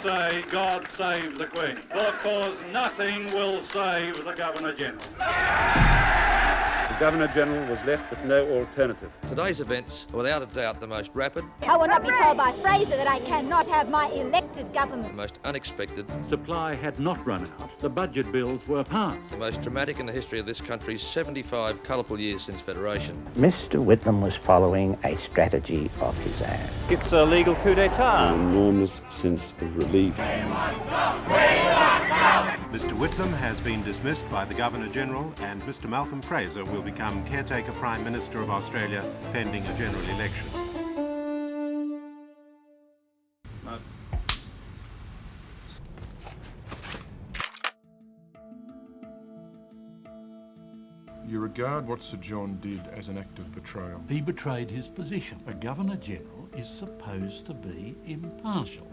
say God save the Queen, because nothing will save the Governor-General. The Governor-General was left with no alternative. Today's events are without a doubt the most rapid. I will not be told by Fraser that I cannot have my elected government. The most unexpected. Supply had not run out. The budget bills were passed. The most dramatic in the history of this country's 75 colourful years since Federation. Mr Whitlam was following a strategy of his own. It's a legal coup d'etat. An enormous sense of relief. Mr Whitlam has been dismissed by the Governor-General, and Mr Malcolm Fraser will become caretaker Prime Minister of Australia pending a general election. You regard what Sir John did as an act of betrayal. He betrayed his position. A Governor-General is supposed to be impartial.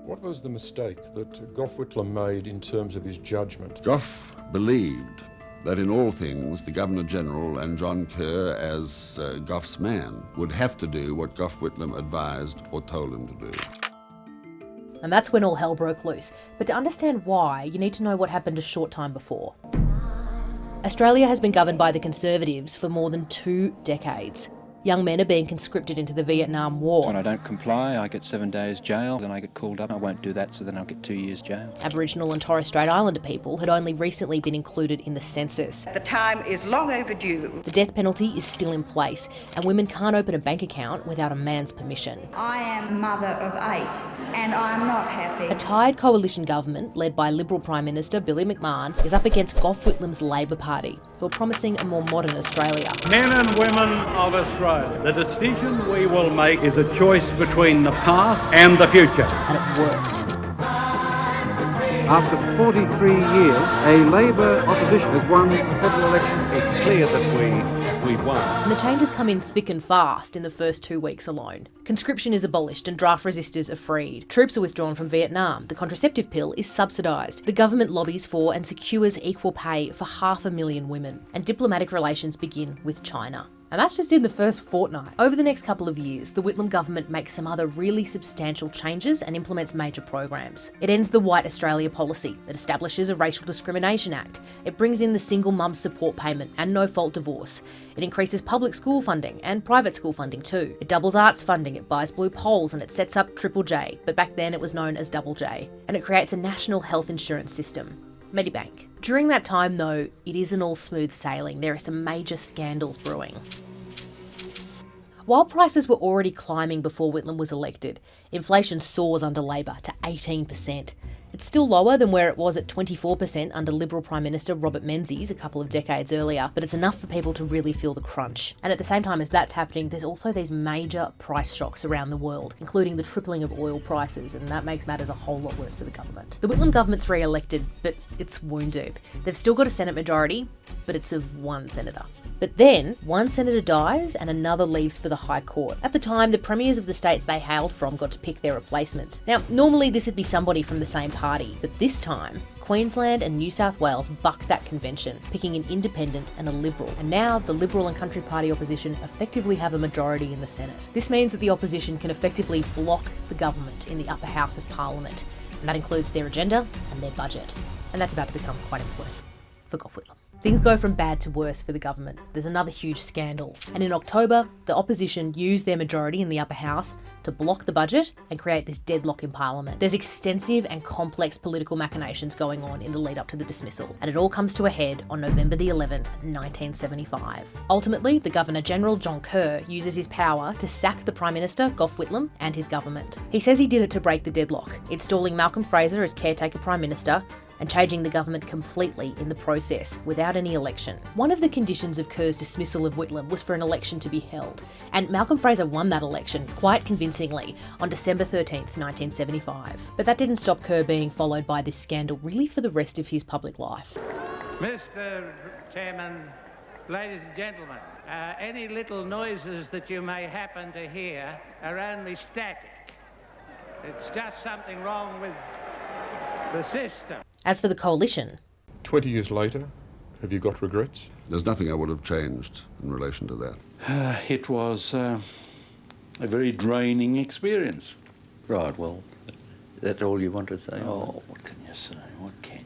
What was the mistake that Gough Whitlam made in terms of his judgment? Gough believed that in all things the Governor-General and John Kerr, as Gough's man, would have to do what Gough Whitlam advised or told him to do. And that's when all hell broke loose. But to understand why, you need to know what happened a short time before. Australia has been governed by the Conservatives for more than 2 decades. Young men are being conscripted into the Vietnam War. When I don't comply, I get 7 days jail, then I get called up. I won't do that, so then I'll get 2 years jail. Aboriginal and Torres Strait Islander people had only recently been included in the census. The time is long overdue. The death penalty is still in place, and women can't open a bank account without a man's permission. I am a mother of 8, and I am not happy. A tired coalition government, led by Liberal Prime Minister Billy McMahon, is up against Gough Whitlam's Labor Party, who are promising a more modern Australia. Men and women of Australia, the decision we will make is a choice between the past and the future. And it worked. After 43 years, a Labor opposition has won the federal election. It's clear that we've won. And the changes come in thick and fast in the first 2 weeks alone. Conscription is abolished and draft resistors are freed. Troops are withdrawn from Vietnam. The contraceptive pill is subsidised. The government lobbies for and secures equal pay for 500,000 women. And diplomatic relations begin with China. And that's just in the first fortnight. Over the next couple of years, the Whitlam government makes some other really substantial changes and implements major programs. It ends the White Australia policy. It establishes a Racial Discrimination Act. It brings in the single mum support payment and no-fault divorce. It increases public school funding and private school funding too. It doubles arts funding, it buys blue poles, and it sets up Triple J, but back then it was known as Double J. And it creates a national health insurance system. Medibank. During that time though, it isn't all smooth sailing. There are some major scandals brewing. While prices were already climbing before Whitlam was elected, inflation soars under Labor to 18%. It's still lower than where it was at 24% under Liberal Prime Minister Robert Menzies a couple of decades earlier, but it's enough for people to really feel the crunch. And at the same time as that's happening, there's also these major price shocks around the world, including the tripling of oil prices, and that makes matters a whole lot worse for the government. The Whitlam government's re-elected, but it's wounded. They've still got a Senate majority, but it's of 1 senator. But then, one senator dies and another leaves for the High Court. At the time, the premiers of the states they hailed from got to pick their replacements. Now, normally this would be somebody from the same party, but this time, Queensland and New South Wales bucked that convention, picking an independent and a Liberal. And now, the Liberal and Country Party opposition effectively have a majority in the Senate. This means that the opposition can effectively block the government in the upper house of Parliament, and that includes their agenda and their budget. And that's about to become quite important for Gough Whitlam. Things go from bad to worse for the government. There's another huge scandal. And in October, the opposition used their majority in the upper house to block the budget and create this deadlock in Parliament. There's extensive and complex political machinations going on in the lead up to the dismissal. And it all comes to a head on November the 11th, 1975. Ultimately, the Governor-General, John Kerr, uses his power to sack the Prime Minister, Gough Whitlam, and his government. He says he did it to break the deadlock, installing Malcolm Fraser as caretaker Prime Minister, and changing the government completely in the process, without any election. One of the conditions of Kerr's dismissal of Whitlam was for an election to be held, and Malcolm Fraser won that election quite convincingly on December 13th, 1975. But that didn't stop Kerr being followed by this scandal really for the rest of his public life. Mr. Chairman, ladies and gentlemen, any little noises that you may happen to hear are only static. It's just something wrong with the system. As for the coalition, 20 years later, have you got regrets? There's nothing I would have changed in relation to that. It was a very draining experience. Right, well, that's all you want to say? Oh, what can you say? What can